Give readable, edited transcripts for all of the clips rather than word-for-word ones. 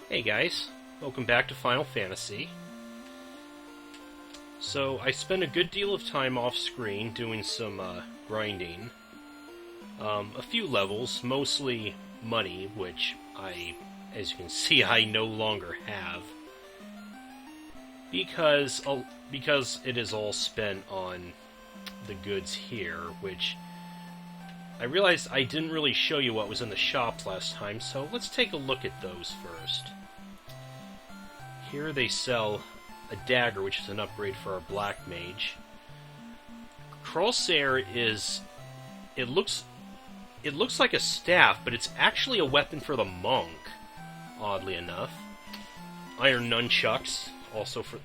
Hey guys, welcome back to Final Fantasy. So, I spent a good deal of time off screen doing some grinding. A few levels, mostly money, which as you can see, I no longer have. Because it is all spent on the goods here, which I realized I didn't really show you what was in the shops last time, so let's take a look at those first. Here they sell a dagger, which is an upgrade for our Black Mage. Crossair is... It looks like a staff, but it's actually a weapon for the monk, oddly enough. Iron nunchucks, also for...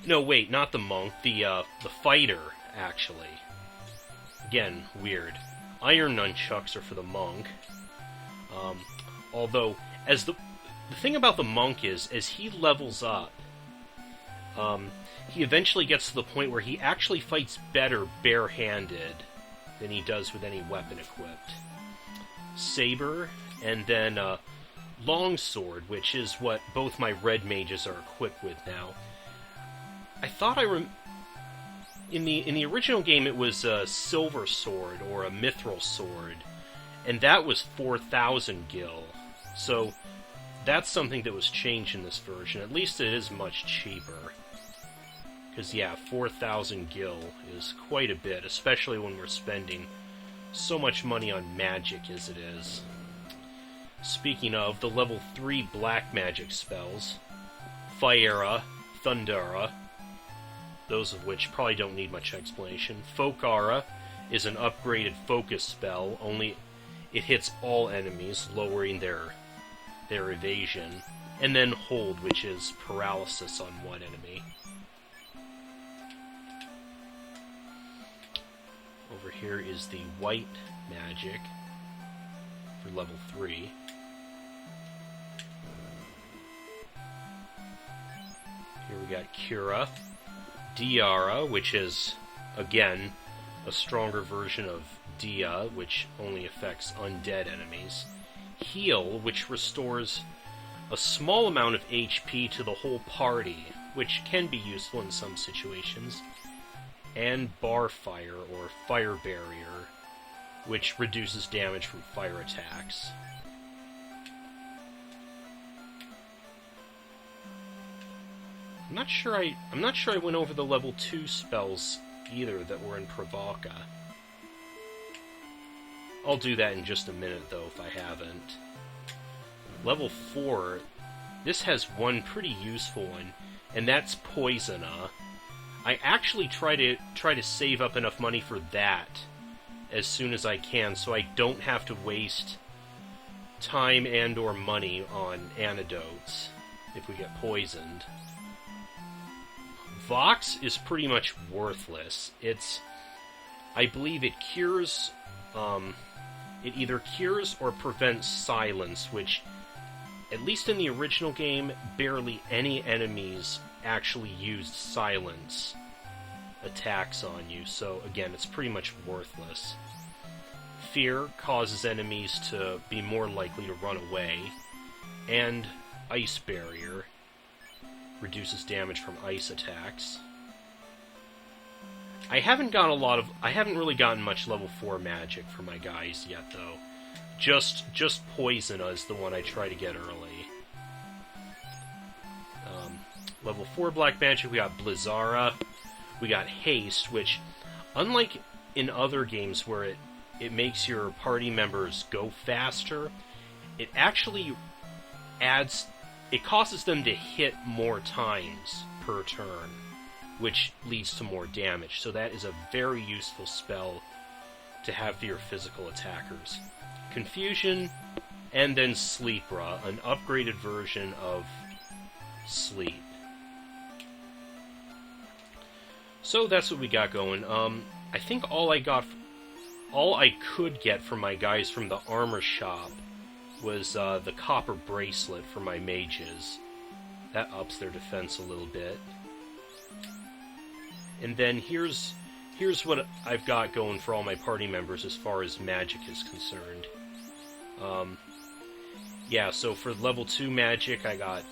No, wait, not the monk, the fighter, actually. Again, weird. Iron nunchucks are for the monk. Although, as the thing about the monk is, as he levels up, he eventually gets to the point where he actually fights better barehanded than he does with any weapon equipped. Saber, and then longsword, which is what both my red mages are equipped with now. I thought in the original game it was a silver sword or a mithril sword, and that was 4,000 gil. So that's something that was changed in this version. At least it is much cheaper. Because, yeah, 4,000 gil is quite a bit, especially when we're spending so much money on magic as it is. Speaking of, the level 3 black magic spells, Fiera, Thundara, those of which probably don't need much explanation. Fokara is an upgraded focus spell, only it hits all enemies, lowering their evasion. And then Hold, which is paralysis on one enemy. Over here is the white magic for level 3. Here we got Cura. Diara, which is, again, a stronger version of Dia, which only affects undead enemies. Heal, which restores a small amount of HP to the whole party, which can be useful in some situations. And Barfire, or Fire Barrier, which reduces damage from fire attacks. I'm not sure I went over the level 2 spells either that were in Pravaka. I'll do that in just a minute, though, if I haven't. Level 4, this has one pretty useful one, and that's Poisona. I actually try to save up enough money for that as soon as I can, so I don't have to waste time and or money on antidotes if we get poisoned. Vox is pretty much worthless. I believe it cures, it either cures or prevents silence, which, at least in the original game, barely any enemies actually used silence attacks on you, so again, it's pretty much worthless. Fear causes enemies to be more likely to run away, and Ice Barrier reduces damage from ice attacks. I haven't really gotten much level 4 magic for my guys yet, though. Just Poisona is the one I try to get early. Level 4 black magic, we got Blizzara. We got Haste, which, unlike in other games where it makes your party members go faster, it actually it causes them to hit more times per turn, which leads to more damage. So that is a very useful spell to have for your physical attackers. Confusion, and then Sleepra, an upgraded version of Sleep. So that's what we got going. I think all I could get from my guys from the armor shop was the copper bracelet for my mages. That ups their defense a little bit. And then here's what I've got going for all my party members as far as magic is concerned. Yeah, so for level 2 magic, I got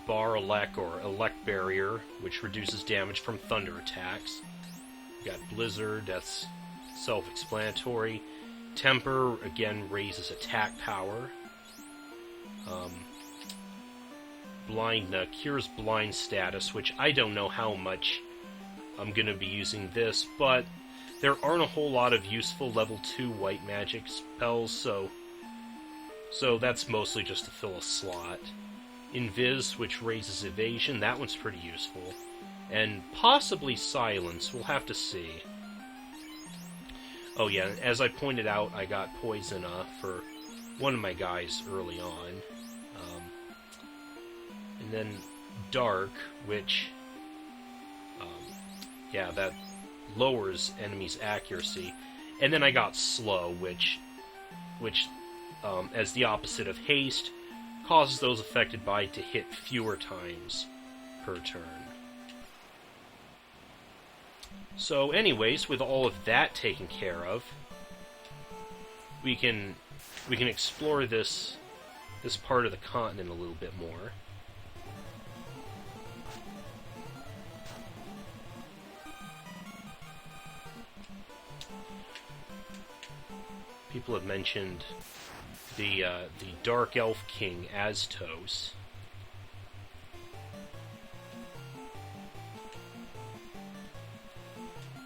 Bar Elect, or Elect Barrier, which reduces damage from thunder attacks. We got Blizzard, that's self-explanatory. Temper, again, raises attack power. Blind, cures blind status, which I don't know how much I'm going to be using this, but there aren't a whole lot of useful level 2 white magic spells, so that's mostly just to fill a slot. Invis, which raises evasion, that one's pretty useful. And possibly Silence, we'll have to see. Oh yeah, as I pointed out, I got Poison for one of my guys early on. And then Dark, which, yeah, that lowers enemies' accuracy. And then I got Slow, which as the opposite of Haste, causes those affected by it to hit fewer times per turn. So anyways, with all of that taken care of, we can explore this part of the continent a little bit more. People have mentioned the Dark Elf King, Aztos.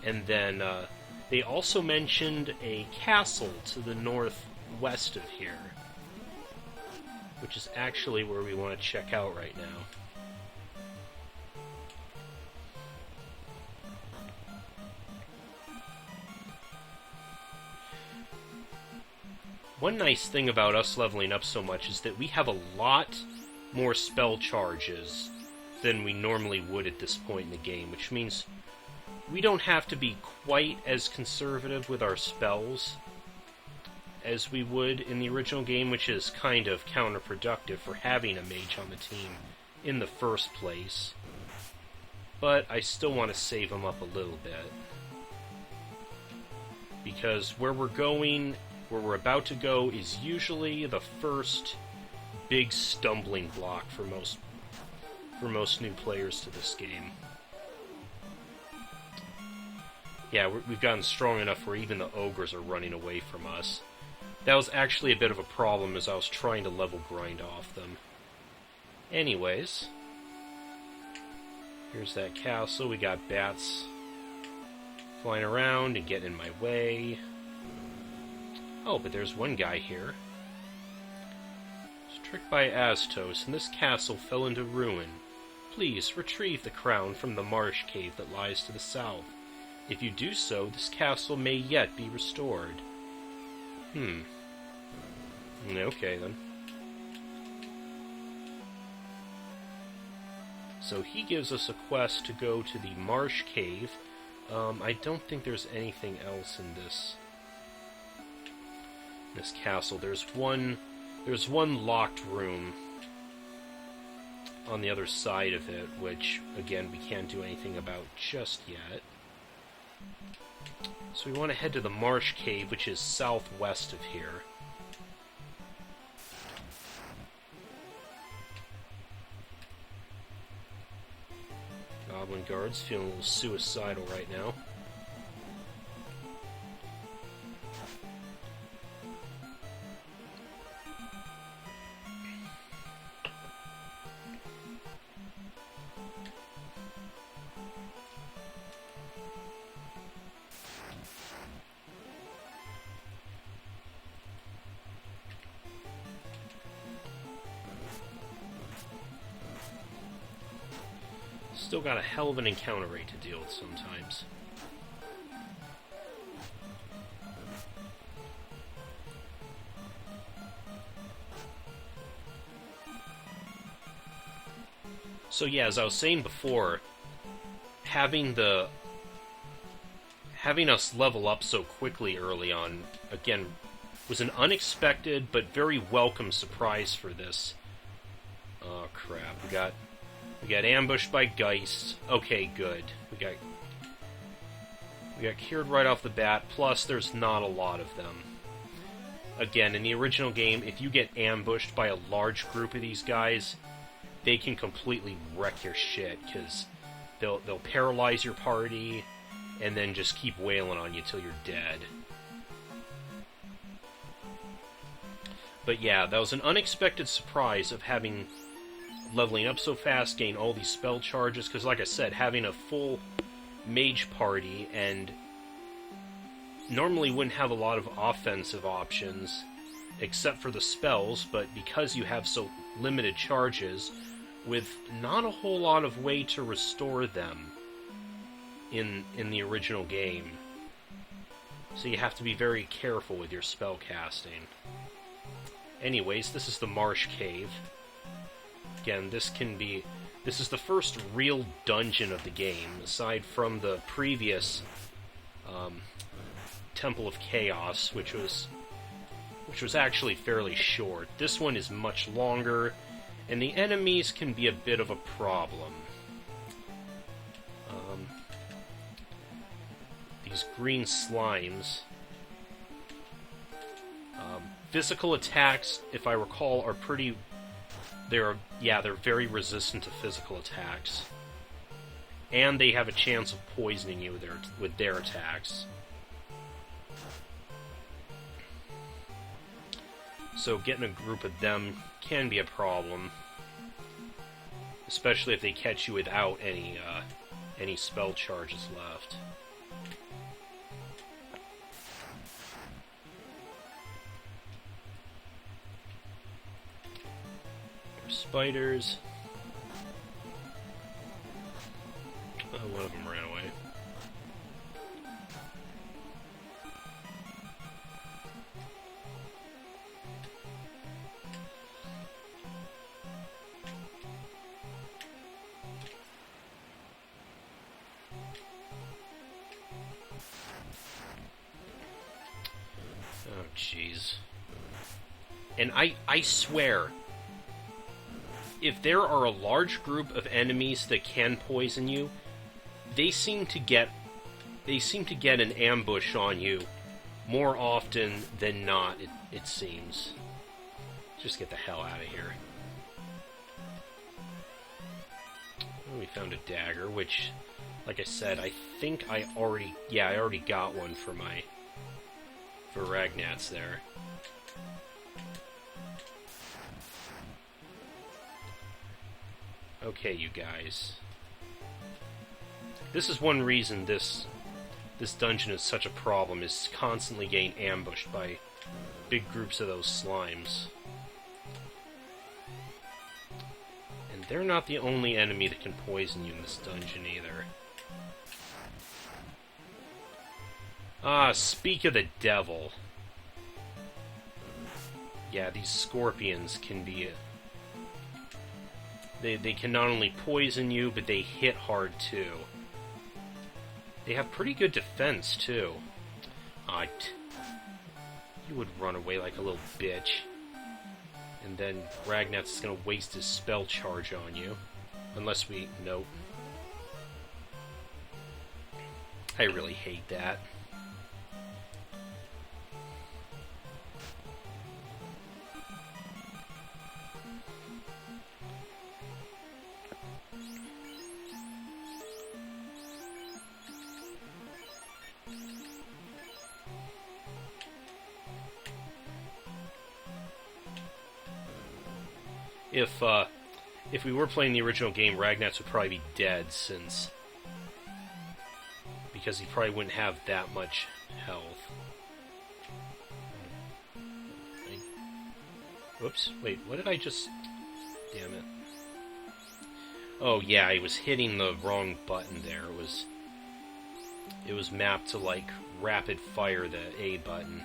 And then they also mentioned a castle to the northwest of here, which is actually where we want to check out right now. One nice thing about us leveling up so much is that we have a lot more spell charges than we normally would at this point in the game, which means we don't have to be quite as conservative with our spells as we would in the original game, which is kind of counterproductive for having a mage on the team in the first place. But I still want to save them up a little bit, because where we're about to go is usually the first big stumbling block for most new players to this game. Yeah, we've gotten strong enough where even the ogres are running away from us. That was actually a bit of a problem as I was trying to level grind off them. Anyways, here's that castle. We got bats flying around and getting in my way. Oh, but there's one guy here. Was tricked by Aztos, and this castle fell into ruin. Please, retrieve the crown from the marsh cave that lies to the south. If you do so, this castle may yet be restored. Okay, then. So he gives us a quest to go to the marsh cave. I don't think there's anything else in this castle. There's one locked room on the other side of it, which, again, we can't do anything about just yet. So we want to head to the marsh cave, which is southwest of here. Goblin guards feeling a little suicidal right now. Still got a hell of an encounter rate to deal with sometimes. So yeah, as I was saying before, having us level up so quickly early on, again, was an unexpected but very welcome surprise for this. Oh crap, we got ambushed by Geist. Okay, good. We got cured right off the bat, plus there's not a lot of them. again, in the original game, if you get ambushed by a large group of these guys, they can completely wreck your shit, because they'll paralyze your party, and then just keep wailing on you till you're dead. But yeah, that was an unexpected surprise of having leveling up so fast, gain all these spell charges, because like I said, having a full mage party and normally wouldn't have a lot of offensive options except for the spells, but because you have so limited charges with not a whole lot of way to restore them in the original game. So you have to be very careful with your spell casting. Anyways, this is the Marsh Cave. Again, this is the first real dungeon of the game, aside from the previous Temple of Chaos, which was actually fairly short. This one is much longer, and the enemies can be a bit of a problem. These green slimes. Physical attacks, if I recall, are pretty... They're very resistant to physical attacks. And they have a chance of poisoning you with their attacks. So getting a group of them can be a problem. Especially if they catch you without any spell charges left. Spiders. Oh, one of them ran away. Oh, jeez. And I swear, if there are a large group of enemies that can poison you, they seem to get an ambush on you more often than not, it seems. Just get the hell out of here. Oh, we found a dagger, which, like I said, I think I already got one for Ragnats there. Okay, you guys. This is one reason this dungeon is such a problem, is constantly getting ambushed by big groups of those slimes. And they're not the only enemy that can poison you in this dungeon either. Ah, speak of the devil. Yeah, these scorpions can be... They can not only poison you, but they hit hard too. They have pretty good defense too. You would run away like a little bitch. And then Ragnat's is gonna waste his spell charge on you. Unless we... Nope. I really hate that. If we were playing the original game, Ragnats would probably be dead, because he probably wouldn't have that much health. Whoops, wait, what did I just... Damn it. Oh yeah, I was hitting the wrong button there. It was mapped to, like, rapid fire, the A button.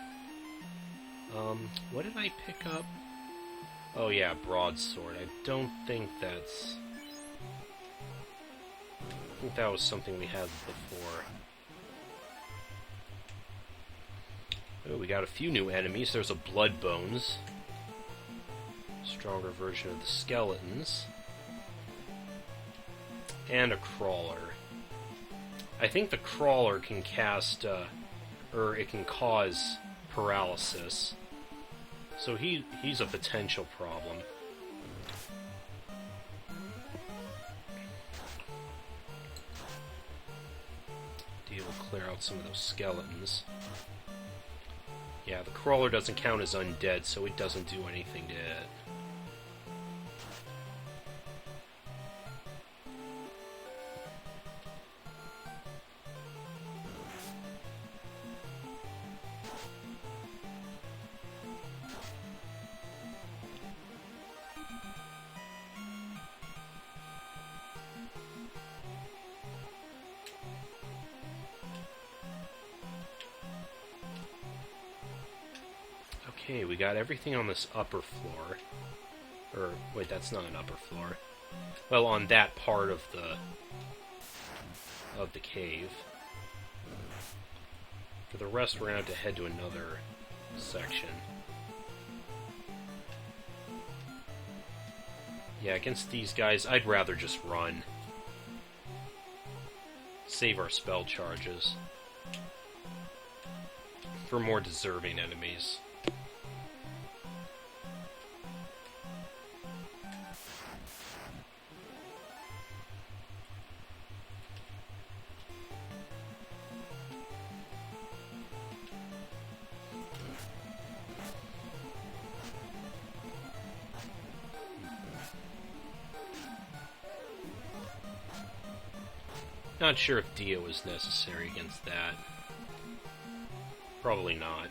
What did I pick up? Oh yeah, broadsword. I don't think that's... I think that was something we had before. Oh, we got a few new enemies. There's a Bloodbones. Stronger version of the skeletons. And a Crawler. I think the Crawler can cast, or it can cause paralysis. So he's a potential problem. Dia will clear out some of those skeletons. Yeah, the crawler doesn't count as undead, so it doesn't do anything to it. Okay, we got everything on this upper floor. Or, wait, that's not an upper floor. Well, on that part of the cave. For the rest, we're gonna have to head to another section. Yeah, against these guys, I'd rather just run. Save our spell charges. For more deserving enemies. Not sure if Dia was necessary against that. Probably not.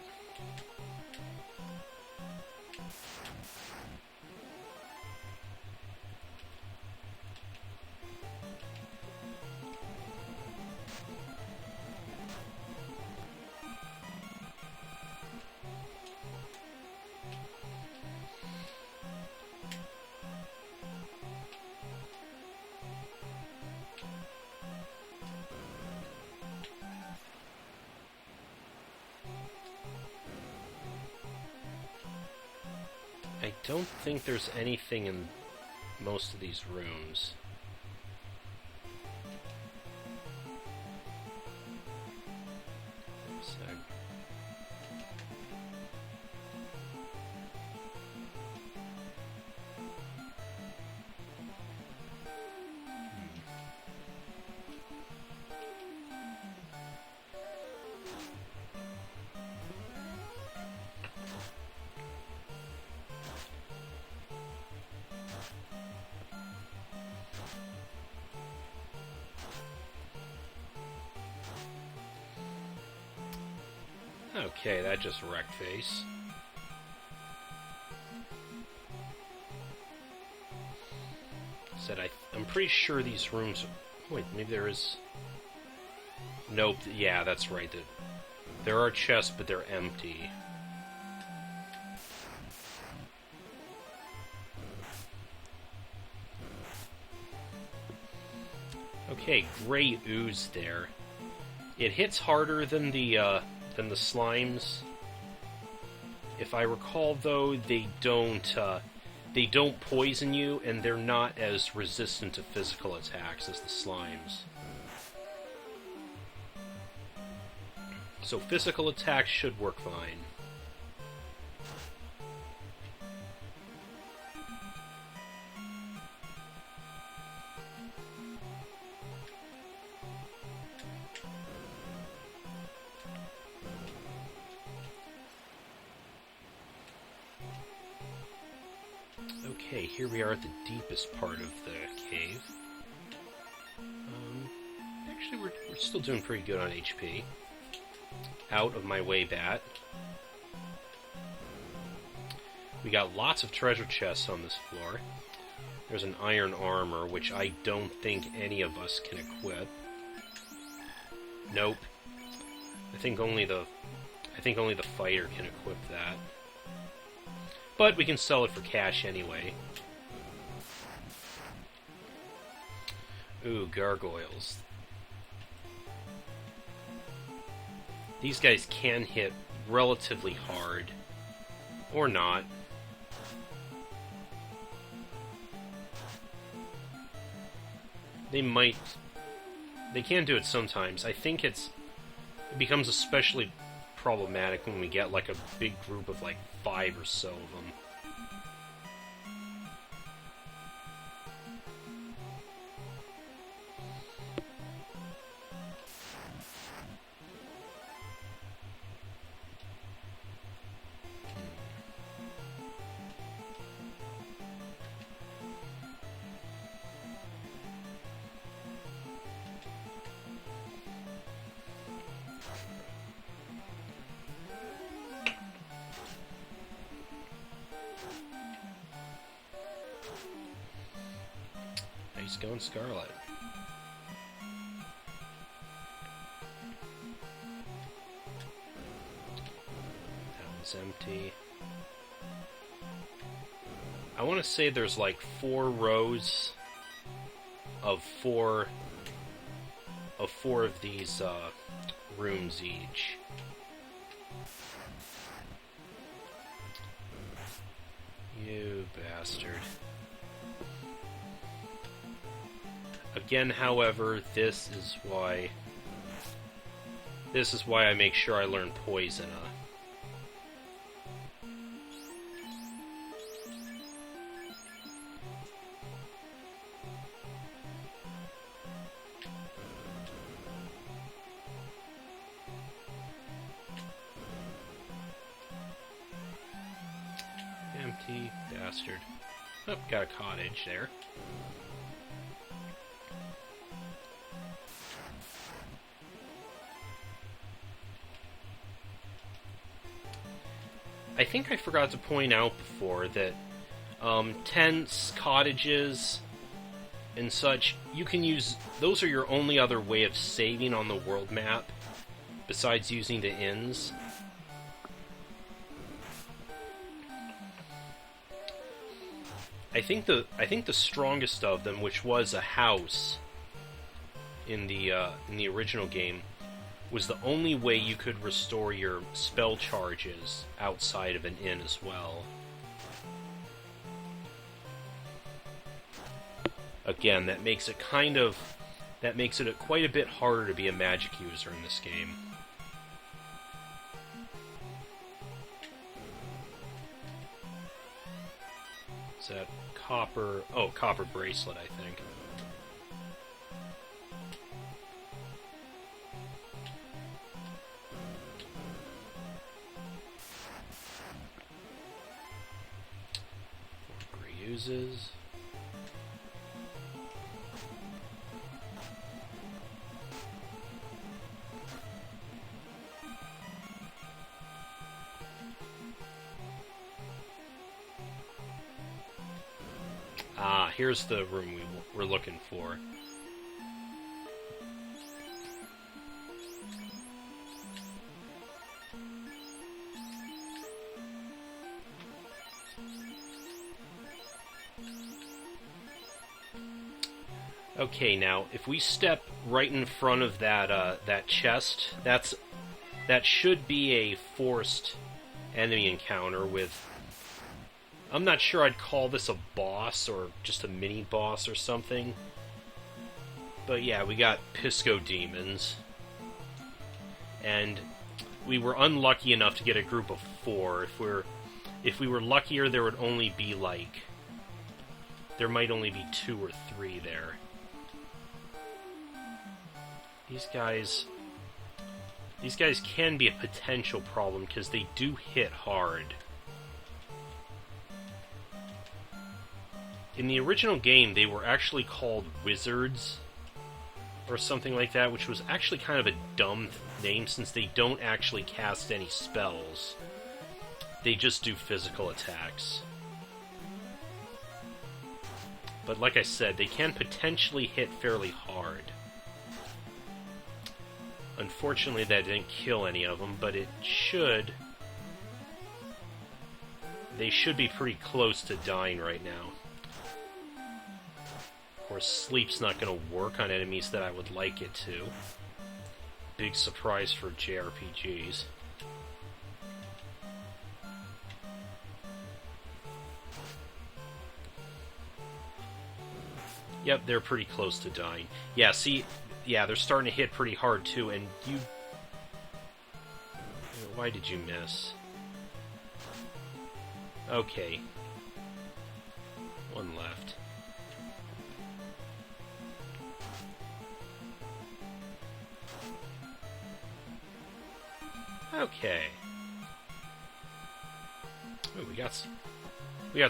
I don't think there's anything in most of these rooms. Wait a sec. Okay, that just wrecked face. Said I'm pretty sure these rooms... Wait, maybe there is... Nope, yeah, that's right. There are chests, but they're empty. Okay, gray ooze there. It hits harder than the slimes. If I recall, though, they don't poison you, and they're not as resistant to physical attacks as the slimes. So physical attacks should work fine. Okay, here we are at the deepest part of the cave. Actually, we're still doing pretty good on HP. Out of my way, bat. We got lots of treasure chests on this floor. There's an iron armor, which I don't think any of us can equip. Nope. I think only the fighter can equip that. But we can sell it for cash anyway. Ooh, gargoyles. These guys can hit relatively hard. Or not. They might... They can do it sometimes. I think it becomes especially problematic when we get like a big group of like 5 or so of them. Nice going, Scarlet. That one's empty. I want to say there's like 4 rows of 4 of these rooms each. You bastard. Again, however, this is why I make sure I learn Poison. Empty bastard. Oh, got a cottage there. I think I forgot to point out before that tents, cottages, and such, you can use... Those are your only other way of saving on the world map, besides using the inns. I think the strongest of them, which was a house in the original game, was the only way you could restore your spell charges outside of an inn as well. Again, that makes it quite a bit harder to be a magic user in this game. Is that copper? Oh, copper bracelet, I think. Uses. Ah, here's the room we're looking for. Okay, now if we step right in front of that chest, that should be a forced enemy encounter with. I'm not sure I'd call this a boss or just a mini boss or something. But yeah, we got Pisco demons, and we were unlucky enough to get a group of 4. If we were luckier, there would only be like. There might only be 2 or 3 there. These guys can be a potential problem because they do hit hard. In the original game, they were actually called wizards or something like that, which was actually kind of a dumb name since they don't actually cast any spells. They just do physical attacks. But like I said, they can potentially hit fairly hard. Unfortunately, that didn't kill any of them, but it should. They should be pretty close to dying right now. Of course, sleep's not going to work on enemies that I would like it to. Big surprise for JRPGs. Yep, they're pretty close to dying. Yeah, see... Yeah, they're starting to hit pretty hard, too, and you... Why did you miss? Okay. One left. Okay. Ooh, we got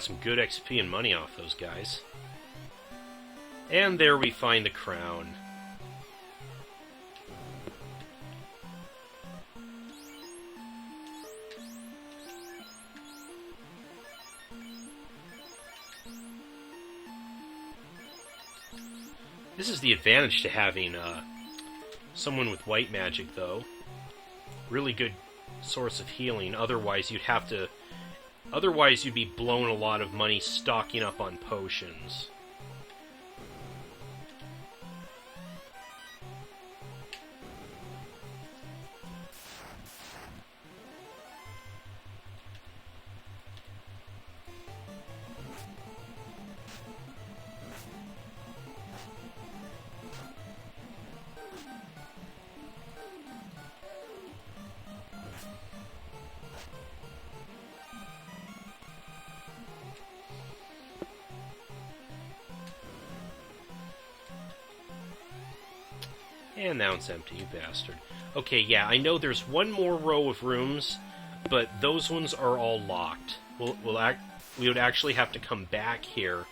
some good XP and money off those guys. And there we find the crown. This is the advantage to having someone with white magic, though. Really good source of healing. Otherwise, you'd be blowing a lot of money stocking up on potions. And now it's empty, you bastard. Okay, yeah, I know there's one more row of rooms, but those ones are all locked. We would actually have to come back here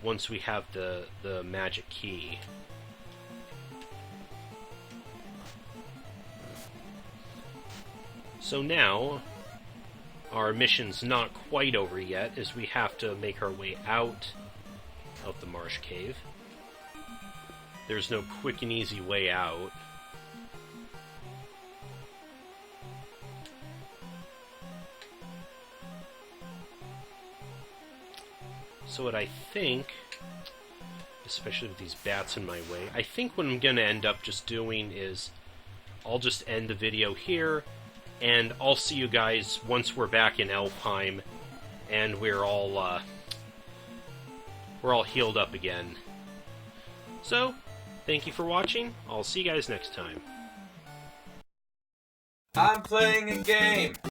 once we have the magic key. So now, our mission's not quite over yet, as we have to make our way out of the marsh cave. There's no quick and easy way out. So what I think, especially with these bats in my way, I think what I'm going to end up just doing is I'll just end the video here, and I'll see you guys once we're back in Elfheim and we're all healed up again. So, thank you for watching. I'll see you guys next time. I'm playing a game.